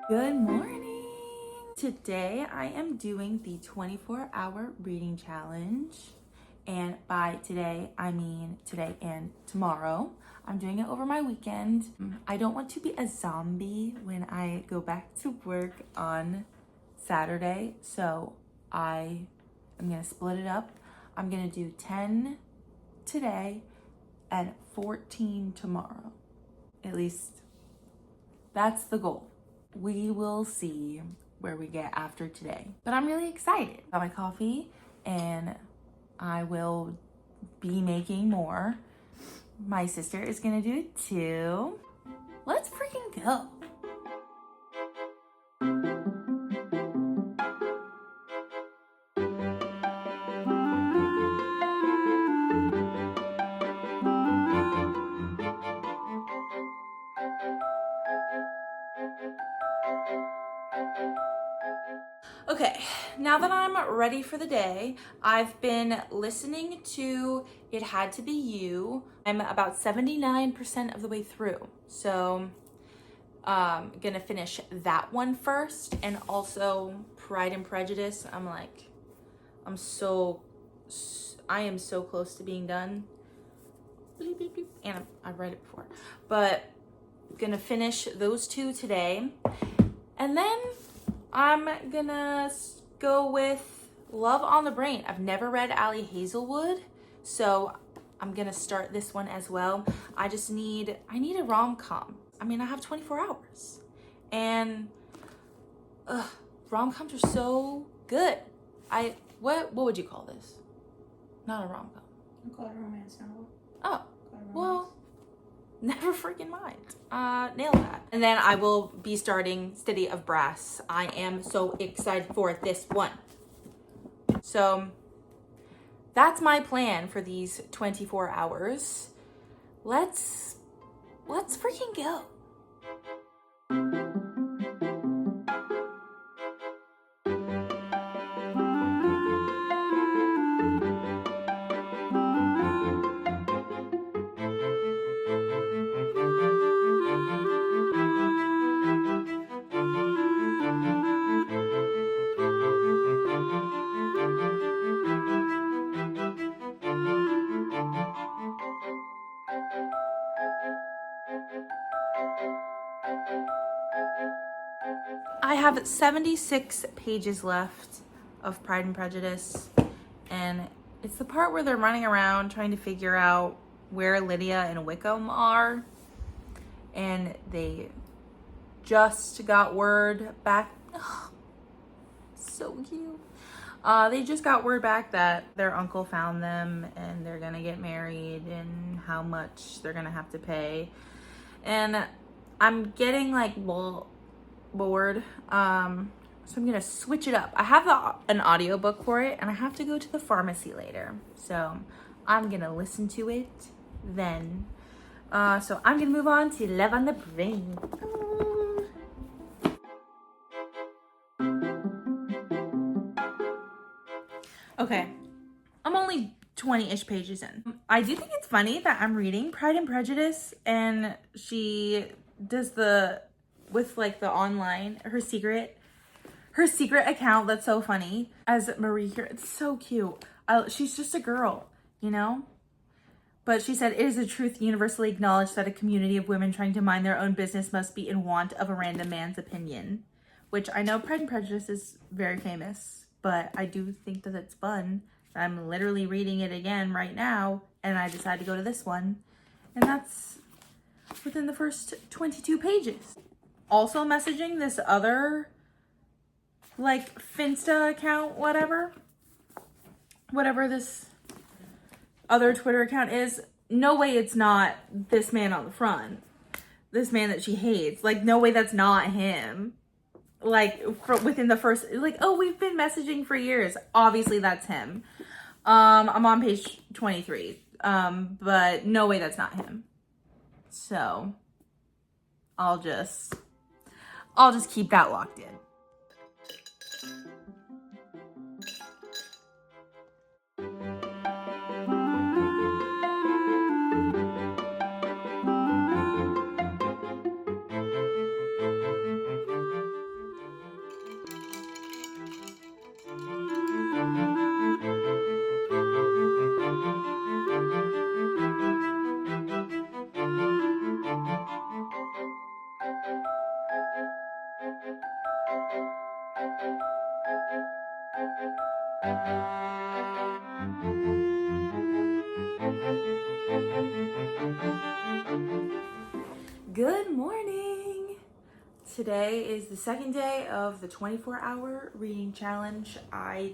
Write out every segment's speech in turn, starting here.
Good morning. Today I am doing the 24-hour reading challenge. And by today, I mean today and tomorrow. I'm doing it over my weekend. I don't want to be a zombie when I go back to work on Saturday. So I am gonna split it up. I'm gonna do 10 today and 14 tomorrow. At least that's the goal. We will see where we get after today. But I'm really excited. Got my coffee and I will be making more. My sister is gonna do it too. Let's freaking go. Okay, now that I'm ready for the day, I've been listening to It Had to Be You. I'm about 79% of the way through. So gonna finish that one first, and also Pride and Prejudice. I am so close to being done. Bleep, bleep, bleep. And I've read it before, but gonna finish those two today. And then I'm gonna go with Love on the Brain. I've never read Ali Hazelwood, so I'm gonna start this one as well. I need a rom-com. I mean, I have 24 hours, and rom-coms are so good. What would you call this? Not a rom-com. I call it a romance novel. Oh, well, never freaking mind. Nailed that. And then I will be starting City of Brass. I am so excited for this one. So that's my plan for these 24 hours. Let's freaking go. I have 76 pages left of Pride and Prejudice, and it's the part where they're running around trying to figure out where Lydia and Wickham are, and they just got word back. Oh, so cute. They just got word back that their uncle found them and they're gonna get married and how much they're gonna have to pay. And I'm getting bored, so I'm gonna switch it up. I have an audiobook for it, and I have to go to the pharmacy later, so I'm gonna listen to it then. So I'm gonna move on to Love on the Brain. Okay, I'm only 20-ish pages in. I do think it's funny that I'm reading Pride and Prejudice, and she does with the online, her secret account. That's so funny. As Marie here, it's so cute. She's just a girl, you know? But she said, it is a truth universally acknowledged that a community of women trying to mind their own business must be in want of a random man's opinion. Which I know Pride and Prejudice is very famous, but I do think that it's fun. I'm literally reading it again right now, and I decided to go to this one. And that's within the first 22 pages. Also messaging this other Finsta account, whatever this other Twitter account is. No way it's not this man on the front, this man that she hates. No way that's not him. Within the first, oh, we've been messaging for years, obviously that's him. I'm on page 23, but no way that's not him. So I'll just keep that locked in. Good morning! Today is the second day of the 24-hour reading challenge. I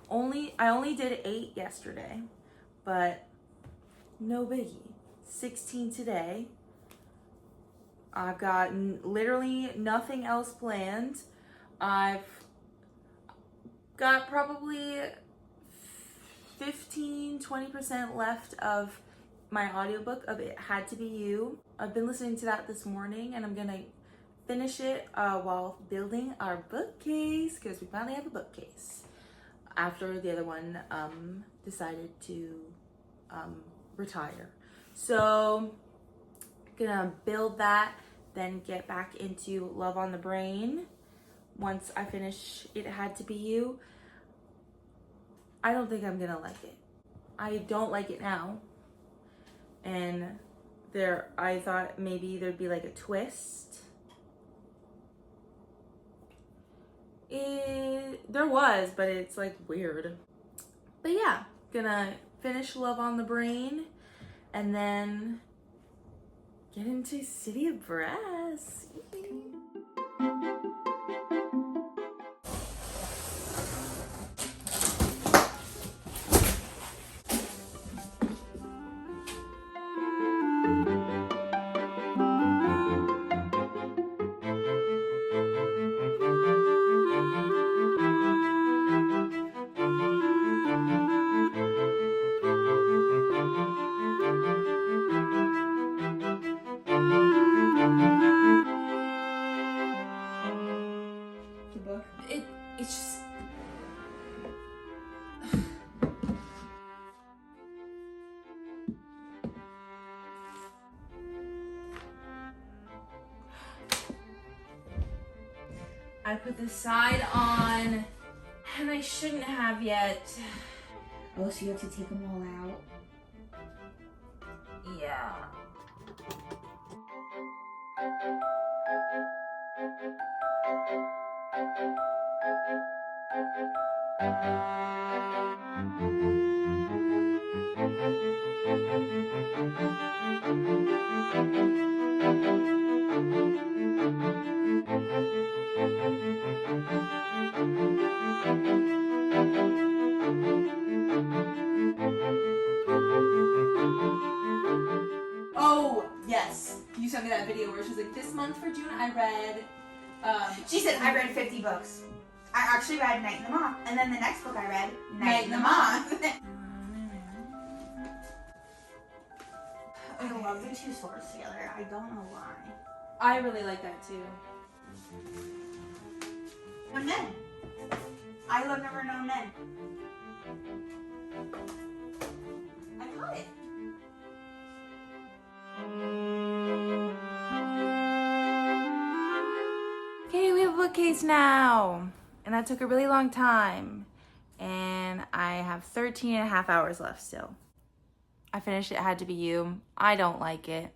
only did 8 yesterday, but no biggie. 16 today. I've got literally nothing else planned. I've got probably 15-20% left of my audiobook of It Had to Be You. I've been listening to that this morning, and I'm gonna finish it while building our bookcase, because we finally have a bookcase after the other one decided to retire. So gonna build that, then get back into Love on the Brain once I finish It Had to Be You. I don't think I'm gonna like it. I don't like it now. And I thought maybe there'd be like a twist. There was, but it's like weird. But yeah, gonna finish Love on the Brain and then get into City of Brass. It's just I put the side on and I shouldn't have yet. Oh, so you have to take them all out? Yeah. Oh, yes. You sent me that video where she's like, this month for June I read She said, I read 50 books. I actually read Night in the Moth. And then the next book I read, Night in the Moth. I love the two swords together. I don't know why. I really like that too. And men. I love Never Known Men. I got it. Okay, we have a bookcase now. And that took a really long time. And I have 13 and a half hours left still. I finished It Had to Be You. I don't like it.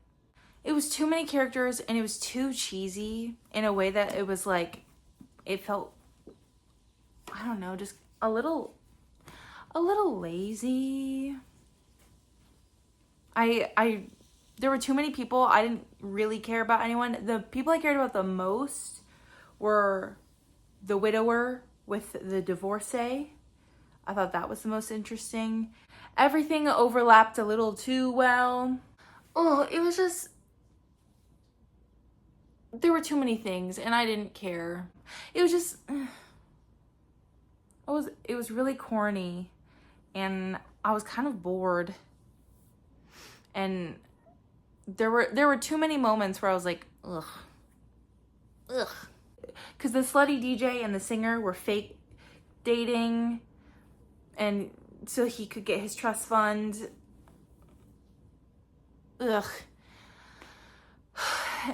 It was too many characters and it was too cheesy in a way that it was like, it felt, I don't know, just a little lazy. There were too many people. I didn't really care about anyone. The people I cared about the most were the widower with the divorcee. I thought that was the most interesting. Everything overlapped a little too well. Oh, it was just, there were too many things and I didn't care. It was just, it was really corny and I was kind of bored. And there were too many moments where I was like, ugh. Because the slutty DJ and the singer were fake dating, and so he could get his trust fund. Ugh.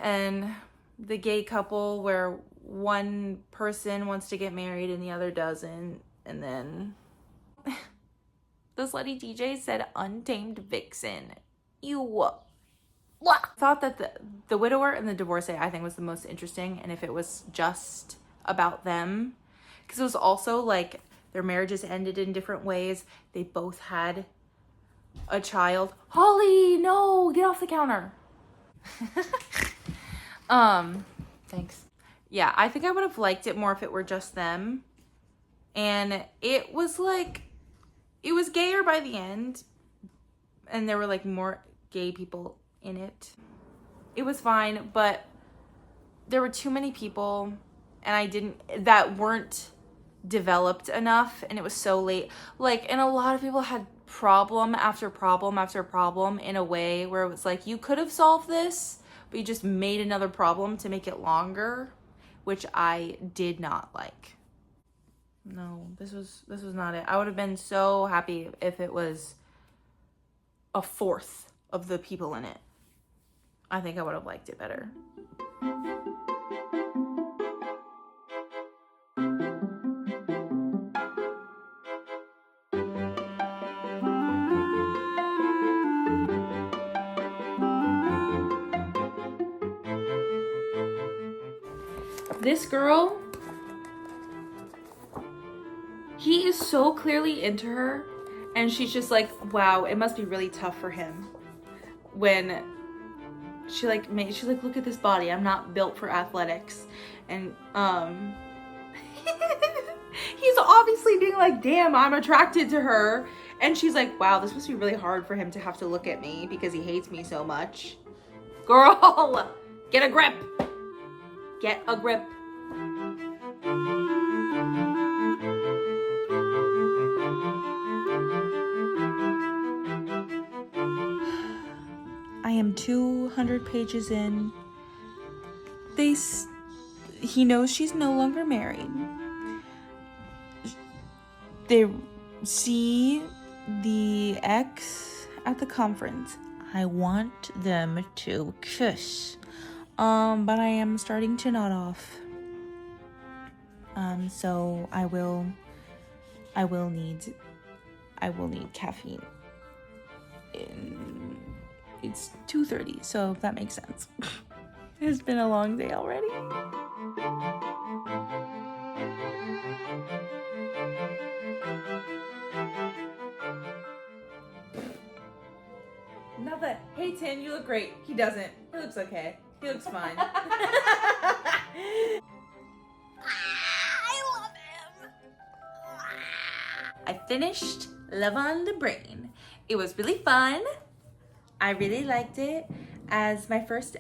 And the gay couple where one person wants to get married and the other doesn't, and then the slutty DJ said untamed vixen. What? I thought that the widower and the divorcee I think was the most interesting, and if it was just about them, because it was also like Their marriages ended in different ways. They both had a child. Holly, no, get off the counter. Thanks. Yeah, I think I would have liked it more if it were just them. And it was like, it was gayer by the end. And there were like more gay people in it. It was fine, but there were too many people that weren't developed enough, and it was so late. Like, and a lot of people had problem after problem after problem in a way where it was like, you could have solved this, but you just made another problem to make it longer, which I did not like. No, this was not it. I would have been so happy if it was a fourth of the people in it. I think I would have liked it better. This girl, he is so clearly into her, and she's just like, wow, it must be really tough for him when she's like, look at this body, I'm not built for athletics. And he's obviously being like, damn, I'm attracted to her. And she's like, wow, this must be really hard for him to have to look at me because he hates me so much. Girl, get a grip. Get a grip. I am 200 pages in. He knows she's no longer married. They see the ex at the conference. I want them to kiss. But I am starting to nod off. So I will need caffeine. It's 2:30, so that makes sense. It's been a long day already. Not that, hey Tin, you look great. He doesn't. He looks okay. He looks fine. I love him. I finished Love on the Brain. It was really fun. I really liked it. As my first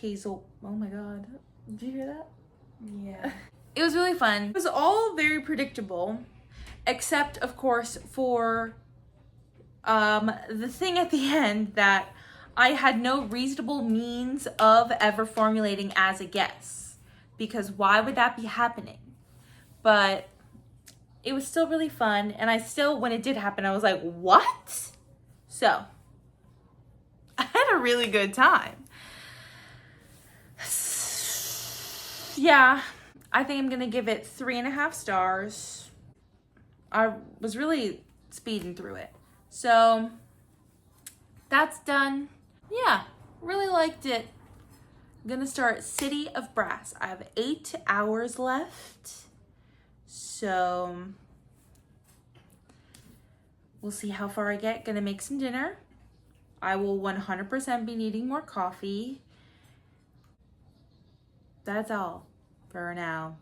Hazel. Oh my god. Did you hear that? Yeah. It was really fun. It was all very predictable, except of course for the thing at the end that I had no reasonable means of ever formulating as a guess, because why would that be happening? But it was still really fun, and when it did happen, I was like, what? So I had a really good time. Yeah, I think I'm gonna give it 3.5 stars. I was really speeding through it. So that's done. Yeah, really liked it. I'm gonna start City of Brass. I have 8 hours left. So we'll see how far I get. Gonna make some dinner. I will 100% be needing more coffee. That's all for now.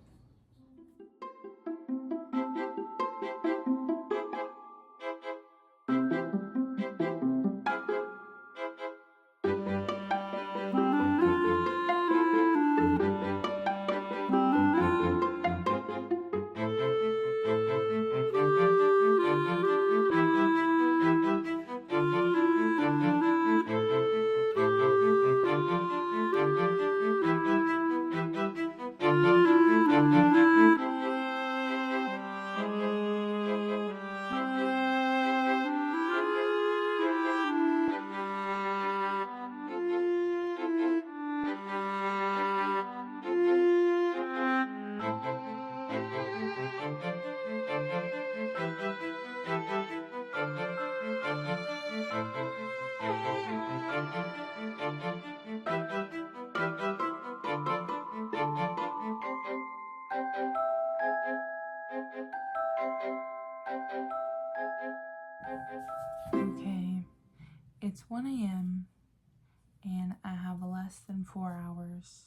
It's 1 a.m. and I have less than 4 hours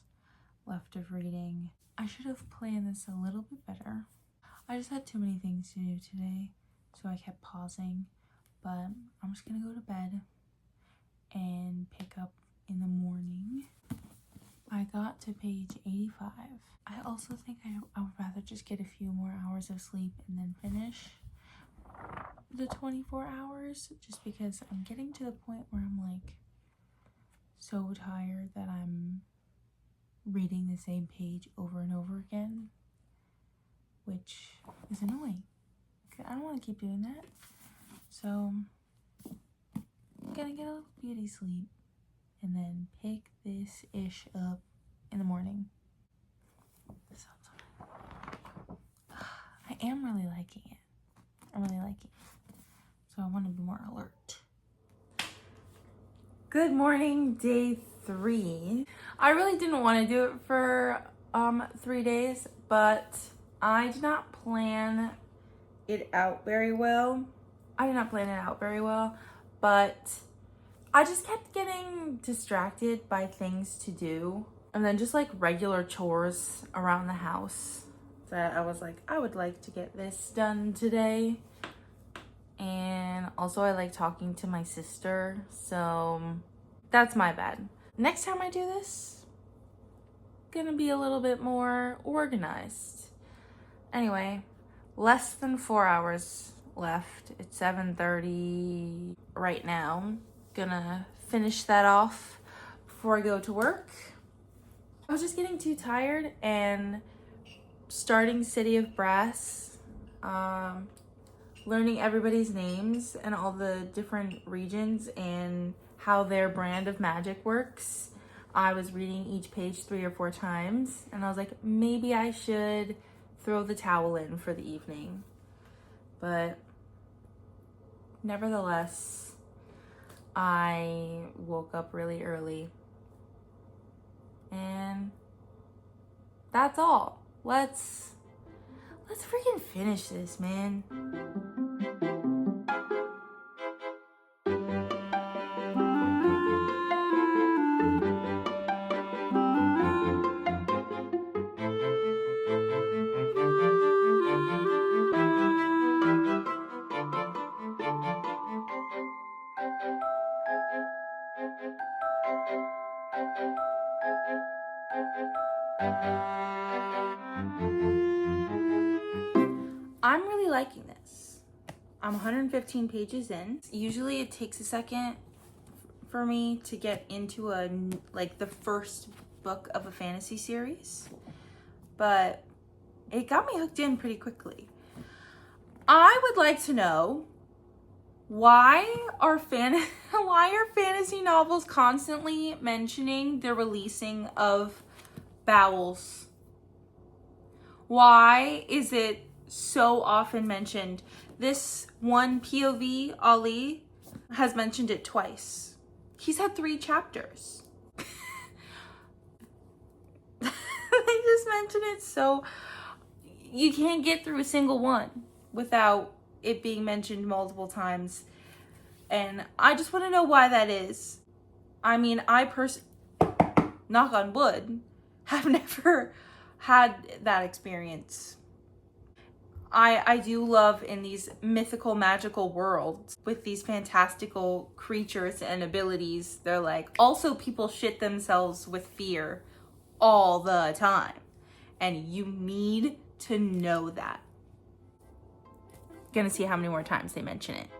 left of reading. I should have planned this a little bit better. I just had too many things to do today, so I kept pausing, but I'm just gonna go to bed and pick up in the morning. I got to page 85. I also think I would rather just get a few more hours of sleep and then finish the 24 hours, just because I'm getting to the point where I'm like so tired that I'm reading the same page over and over again, which is annoying. I don't want to keep doing that. So I'm gonna get a little beauty sleep and then pick this ish up in the morning. This sounds so nice. I am really liking it. I'm really liking it. So I want to be more alert. Good morning, day 3. I really didn't want to do it for 3 days, but I did not plan it out very well. But I just kept getting distracted by things to do, and then just like regular chores around the house that I was like, I would like to get this done today. And also I like talking to my sister, so that's my bad. Next time I do this, gonna be a little bit more organized. Anyway, less than 4 hours left. It's 7:30 right now. Gonna finish that off before I go to work. I was just getting too tired and starting City of Brass, learning everybody's names and all the different regions and how their brand of magic works. I was reading each page 3 or 4 times, and I was like, maybe I should throw the towel in for the evening. But nevertheless, I woke up really early. And that's all. Let's freaking finish this, man. I'm really liking this. I'm 115 pages in. Usually it takes a second for me to get into the first book of a fantasy series, but it got me hooked in pretty quickly. I would like to know, why are fantasy novels constantly mentioning the releasing of bowels? Why is it so often mentioned? This one POV, Ali, has mentioned it twice. He's had 3 chapters. They just mentioned it, so you can't get through a single one without it being mentioned multiple times. And I just want to know why that is. I mean, knock on wood, have never had that experience. I do love in these mythical, magical worlds with these fantastical creatures and abilities. They're like, also people shit themselves with fear all the time. And you need to know that. Gonna see how many more times they mention it.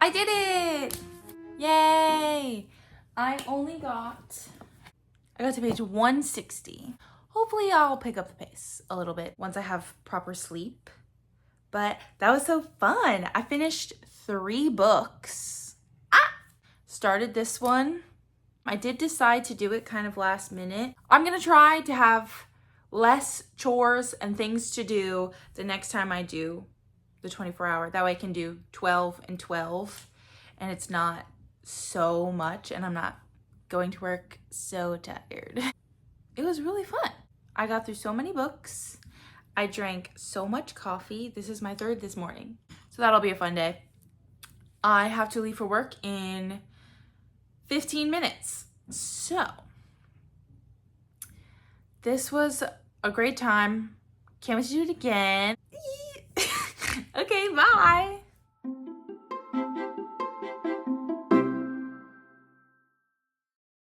I did it! Yay! I got to page 160. Hopefully I'll pick up the pace a little bit once I have proper sleep. But that was so fun. I finished 3 books. Started this one I did decide to do it kind of last minute. I'm gonna try to have less chores and things to do the next time I do the 24-hour. That way I can do 12 and 12 and it's not so much and I'm not going to work so tired. It was really fun. I got through so many books. I drank so much coffee. This is my 3rd this morning. So that'll be a fun day. I have to leave for work in 15 minutes. So this was a great time. Can't wait to do it again. Okay, bye.